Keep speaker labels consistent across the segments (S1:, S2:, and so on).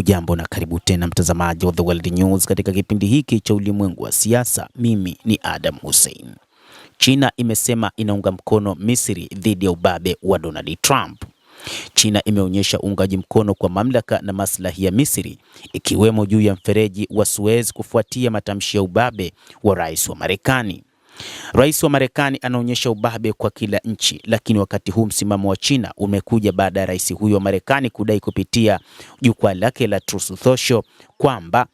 S1: Hujambo na karibu tena mtazamaji wa The World News katika kipindi hiki cha ulimwengu wa siasa. Mimi ni Adam Hussein. China imesema inaunga mkono Misri dhidi ya ubabe wa Donald Trump. China imeonyesha uungaji mkono kwa mamlaka na maslahi ya Misri, ikiwemo juu ya mfereji wa Suez kufuatia matamshi ya ubabe wa rais wa Marekani. Rais wa Marekani anaonyesha ubabe kwa kila nchi, lakini wakati huu msimamo wa China umekuja baada ya rais huyo wa Marekani kudai kupitia jukwaa lake la Truth Social kwamba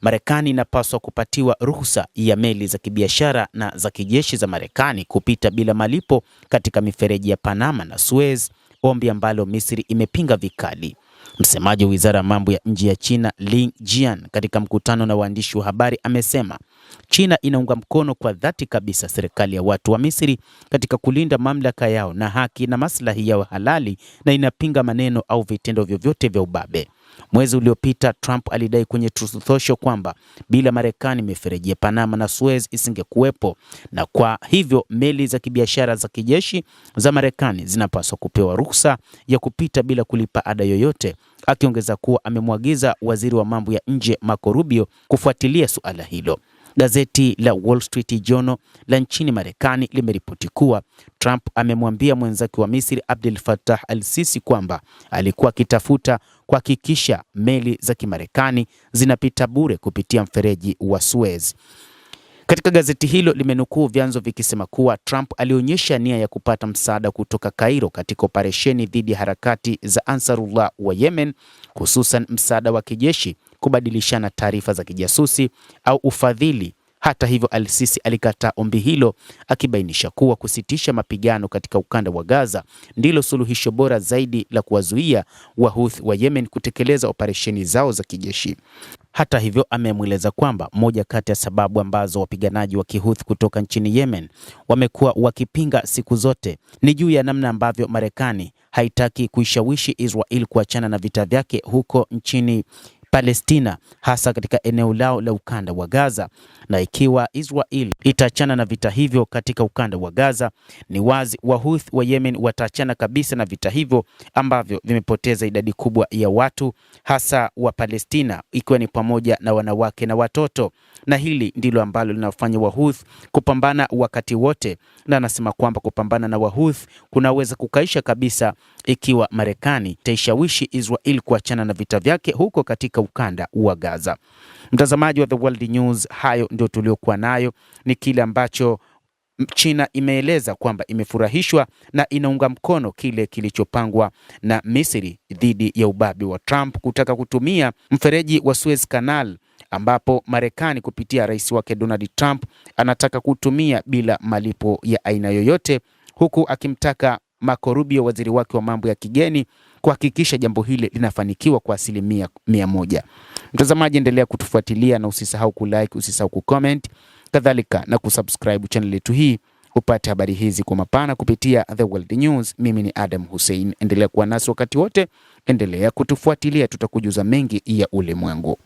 S1: Marekani inapaswa kupatiwa ruhusa ya meli za kibiashara na za kijeshi za Marekani kupita bila malipo katika mifereji ya Panama na Suez, ombi ambalo Misri imepinga vikali. Msemaji wa Wizara ya Mambo ya Nje ya China, Lin Jian, katika mkutano na waandishi wa habari amesema China inaunga mkono kwa dhati kabisa serikali ya watu wa Misri katika kulinda mamlaka yao na haki na maslahi yao halali, na inapinga maneno au vitendo vyovyote vya ubabe. Mwezi uliopita Trump alidai kwenye Truth Social kwamba bila Marekani mifereji ya Panama na Suez isingekuwepo, na kwa hivyo meli za kibiashara za kijeshi za Marekani zinapaswa kupewa ruhusa ya kupita bila kulipa ada yoyote, akiongeza kuwa amemwagiza waziri wa mambo ya nje Marco Rubio kufuatilia suala hilo. Gazeti la Wall Street Journal la nchini Marekani limeripoti kuwa Trump amemwambia mwenzake wa Misri Abdel Fattah al-Sisi kwamba alikuwa akitafuta kuhakikisha meli za Kimarekani zinapita bure kupitia mfereji wa Suez. Katika gazeti hilo limenukuu vyanzo vikisema kuwa Trump alionyesha nia ya kupata msaada kutoka Cairo katika operesheni dhidi ya harakati za Ansarullah wa Yemen, hususan msaada wa kijeshi, kubadilishana taarifa za kijasusi au ufadhili. Hata hivyo, al-Sisi alikataa ombi hilo, akibainisha kuwa kusitisha mapigano katika ukanda wa Gaza ndilo suluhisho bora zaidi la kuwazuia Wahouthi wa Yemen kutekeleza operesheni zao za kijeshi. Hata hivyo, amemweleza kwamba moja kati ya sababu ambazo wapiganaji wa Kihouthi kutoka nchini Yemen wamekuwa wakipinga siku zote ni juu ya namna ambavyo Marekani haitaki kuishawishi Israel kuachana na vita vyake huko nchini Palestina, hasa katika eneo lao la ukanda wa Gaza. Na ikiwa Israel itaachana na vita hivyo katika ukanda wa Gaza, ni wazi Wahouthi wa Yemen wataachana kabisa na vita hivyo ambavyo vimepoteza idadi kubwa ya watu, hasa wa Palestina, ikiwa ni pamoja na wanawake na watoto. Na hili ndilo ambalo linafanya Wahouthi kupambana wakati wote, na anasema kwamba kupambana na Wahouthi kunaweza kukaisha kabisa ikiwa Marekani itaishawishi Israel kuachana na vita vyake huko katika ukanda wa Gaza. Mtazamaji wa The World News, hayo ndio tuliokuwa nayo. Ni kile ambacho China imeeleza kwamba imefurahishwa na inaunga mkono kile kilichopangwa na Misri dhidi ya ubabe wa Trump kutaka kutumia mfereji wa Suez Canal, ambapo Marekani kupitia rais wake Donald Trump anataka kutumia bila malipo ya aina yoyote, huku akimtaka Marco Rubio, waziri wake wa mambo ya kigeni, kuhakikisha jambo hili linafanikiwa kwa 100%. Mtazamaji, endelea kutufuatilia na usisahau kulike, usisahau kucomment, kadhalika na kusubscribe channel yetu hii upate habari hizi kwa mapana kupitia The World News. Mimi ni Adam Hussein. Endelea kuwa nasi wakati wote, endelea kutufuatilia, tutakujuza mengi ya ulimwengu.